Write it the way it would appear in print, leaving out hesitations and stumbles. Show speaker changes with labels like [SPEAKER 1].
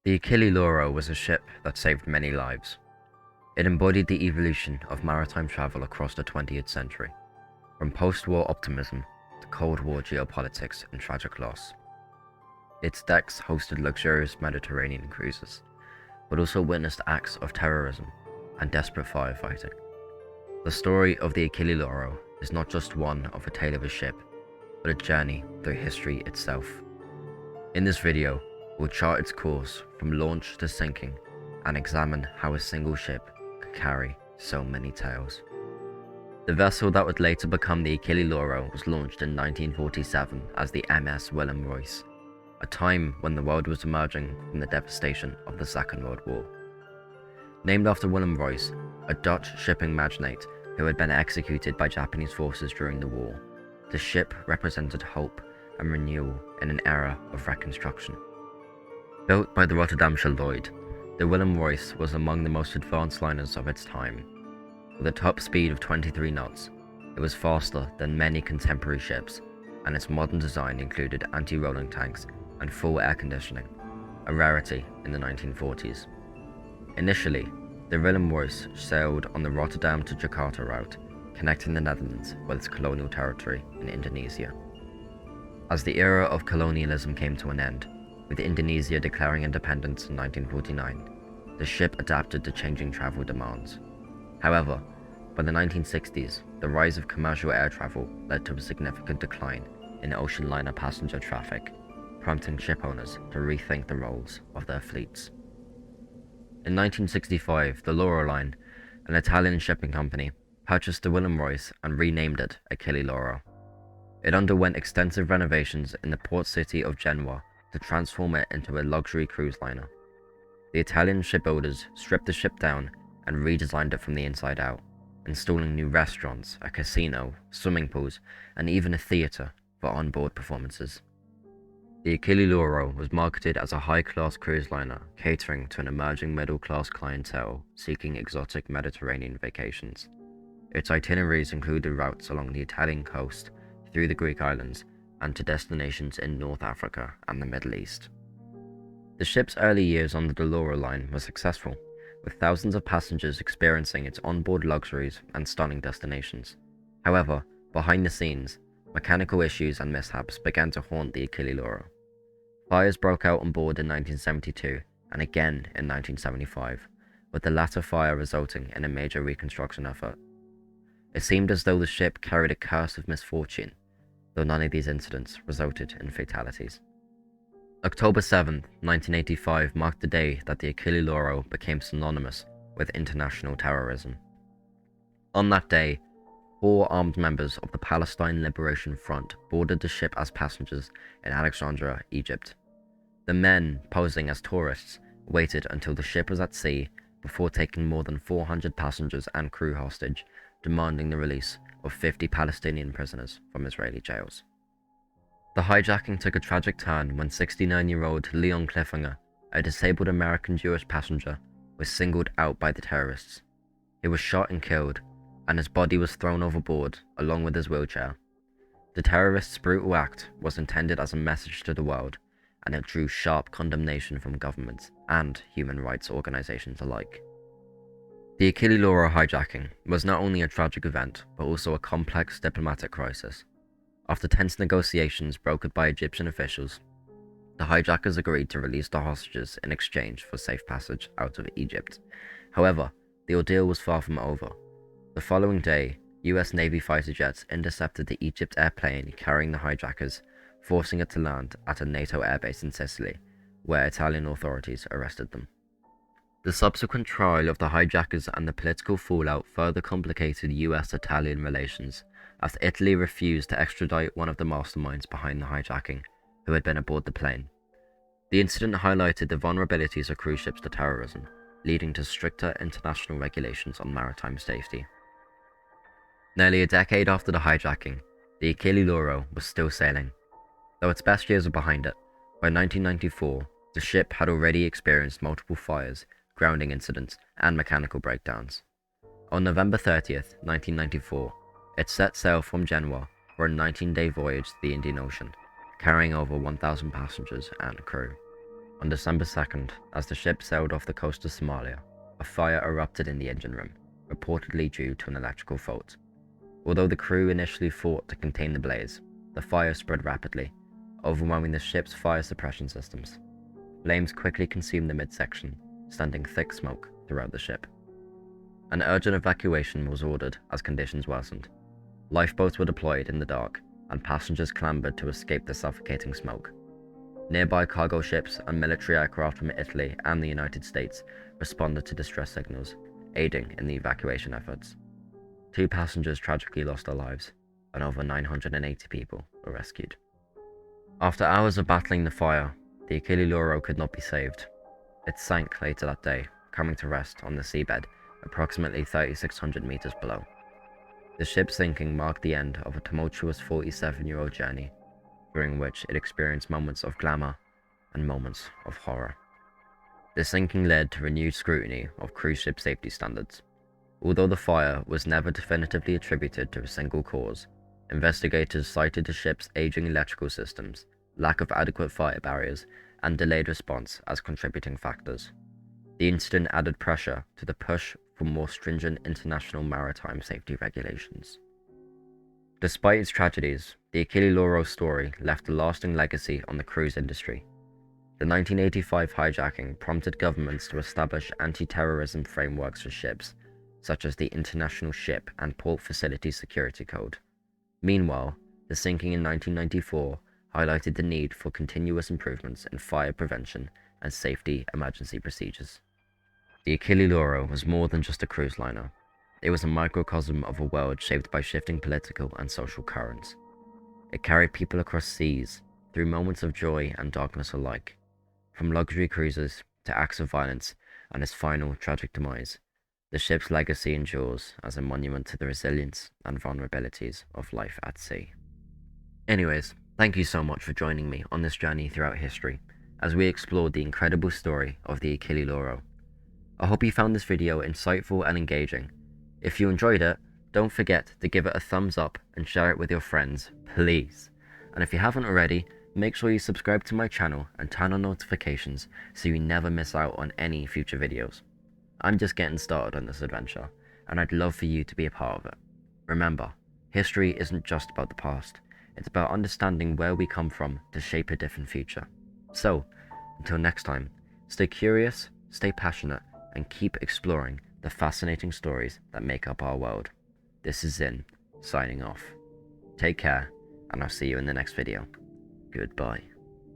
[SPEAKER 1] The Achille Lauro was a ship that saved many lives. It embodied the evolution of maritime travel across the 20th century, from post-war optimism to Cold War geopolitics and tragic loss. Its decks hosted luxurious Mediterranean cruises, but also witnessed acts of terrorism and desperate firefighting. The story of the Achille Lauro is not just one of a tale of a ship, but a journey through history itself. In this video, we'll chart its course from launch to sinking and examine how a single ship could carry so many tales. The vessel that would later become the Achille Lauro was launched in 1947 as the MS Willem Royce, a time when the world was emerging from the devastation of the Second World War. Named after Willem Royce, a Dutch shipping magnate who had been executed by Japanese forces during the war, the ship represented hope and renewal in an era of reconstruction. Built by the Rotterdamse Lloyd, the Willem Royce was among the most advanced liners of its time. With a top speed of 23 knots, it was faster than many contemporary ships, and its modern design included anti-rolling tanks and full air conditioning, a rarity in the 1940s. Initially, the Willem Royce sailed on the Rotterdam to Jakarta route, connecting the Netherlands with its colonial territory in Indonesia. As the era of colonialism came to an end, with Indonesia declaring independence in 1949, the ship adapted to changing travel demands. However, by the 1960s, the rise of commercial air travel led to a significant decline in ocean liner passenger traffic, prompting ship owners to rethink the roles of their fleets. In 1965, the Lauro Line, an Italian shipping company, purchased the Willem Royce and renamed it Achille Lauro. It underwent extensive renovations in the port city of Genoa to transform it into a luxury cruise liner. The Italian shipbuilders stripped the ship down and redesigned it from the inside out, installing new restaurants, a casino, swimming pools, and even a theatre for on-board performances. The Achille Lauro was marketed as a high-class cruise liner catering to an emerging middle-class clientele seeking exotic Mediterranean vacations. Its itineraries included routes along the Italian coast, through the Greek islands, and to destinations in North Africa and the Middle East. The ship's early years on the Lauro line were successful, with thousands of passengers experiencing its onboard luxuries and stunning destinations. However, behind the scenes, mechanical issues and mishaps began to haunt the Achille Lauro. Fires broke out on board in 1972 and again in 1975, with the latter fire resulting in a major reconstruction effort. It seemed as though the ship carried a curse of misfortune, though none of these incidents resulted in fatalities. October 7, 1985 marked the day that the Achille Lauro became synonymous with international terrorism. On that day, 4 armed members of the Palestine Liberation Front boarded the ship as passengers in Alexandria, Egypt. The men, posing as tourists, waited until the ship was at sea before taking more than 400 passengers and crew hostage, demanding the release of 50 Palestinian prisoners from Israeli jails. The hijacking took a tragic turn when 69-year-old Leon Cliffinger, a disabled American Jewish passenger, was singled out by the terrorists. He was shot and killed, and his body was thrown overboard along with his wheelchair. The terrorists' brutal act was intended as a message to the world, and it drew sharp condemnation from governments and human rights organizations alike. The Achille Lauro hijacking was not only a tragic event, but also a complex diplomatic crisis. After tense negotiations brokered by Egyptian officials, the hijackers agreed to release the hostages in exchange for safe passage out of Egypt. However, the ordeal was far from over. The following day, US Navy fighter jets intercepted the Egypt airplane carrying the hijackers, forcing it to land at a NATO airbase in Sicily, where Italian authorities arrested them. The subsequent trial of the hijackers and the political fallout further complicated US-Italian relations, as Italy refused to extradite one of the masterminds behind the hijacking, who had been aboard the plane. The incident highlighted the vulnerabilities of cruise ships to terrorism, leading to stricter international regulations on maritime safety. Nearly a decade after the hijacking, the Achille Lauro was still sailing. Though its best years were behind it, by 1994, the ship had already experienced multiple fires, grounding incidents, and mechanical breakdowns. On November 30th, 1994, it set sail from Genoa for a 19-day voyage to the Indian Ocean, carrying over 1,000 passengers and crew. On December 2nd, as the ship sailed off the coast of Somalia, a fire erupted in the engine room, reportedly due to an electrical fault. Although the crew initially fought to contain the blaze, the fire spread rapidly, overwhelming the ship's fire suppression systems. Flames quickly consumed the midsection, sending thick smoke throughout the ship. An urgent evacuation was ordered as conditions worsened. Lifeboats were deployed in the dark, and passengers clambered to escape the suffocating smoke. Nearby cargo ships and military aircraft from Italy and the United States responded to distress signals, aiding in the evacuation efforts. 2 passengers tragically lost their lives, and over 980 people were rescued. After hours of battling the fire, the Achille Lauro could not be saved. It sank later that day, coming to rest on the seabed approximately 3,600 meters below. The ship sinking marked the end of a tumultuous 47-year-old journey, during which it experienced moments of glamour and moments of horror. The sinking led to renewed scrutiny of cruise ship safety standards. Although the fire was never definitively attributed to a single cause, investigators cited the ship's aging electrical systems, lack of adequate fire barriers, and delayed response as contributing factors. The incident added pressure to the push for more stringent international maritime safety regulations. Despite its tragedies, the Achille Lauro story left a lasting legacy on the cruise industry. The 1985 hijacking prompted governments to establish anti-terrorism frameworks for ships, such as the International Ship and Port Facility Security Code. Meanwhile, the sinking in 1994 highlighted the need for continuous improvements in fire prevention and safety emergency procedures. The Achille Lauro was more than just a cruise liner. It was a microcosm of a world shaped by shifting political and social currents. It carried people across seas, through moments of joy and darkness alike, from luxury cruises to acts of violence and its final tragic demise. The ship's legacy endures as a monument to the resilience and vulnerabilities of life at sea. Anyways, thank you so much for joining me on this journey throughout history, as we explored the incredible story of the Achille Lauro. I hope you found this video insightful and engaging. If you enjoyed it, don't forget to give it a thumbs up and share it with your friends, please. And if you haven't already, make sure you subscribe to my channel and turn on notifications so you never miss out on any future videos. I'm just getting started on this adventure, and I'd love for you to be a part of it. Remember, history isn't just about the past, it's about understanding where we come from to shape a different future. So, until next time, stay curious, stay passionate, and keep exploring the fascinating stories that make up our world. This is Zin, signing off. Take care, and I'll see you in the next video. Goodbye.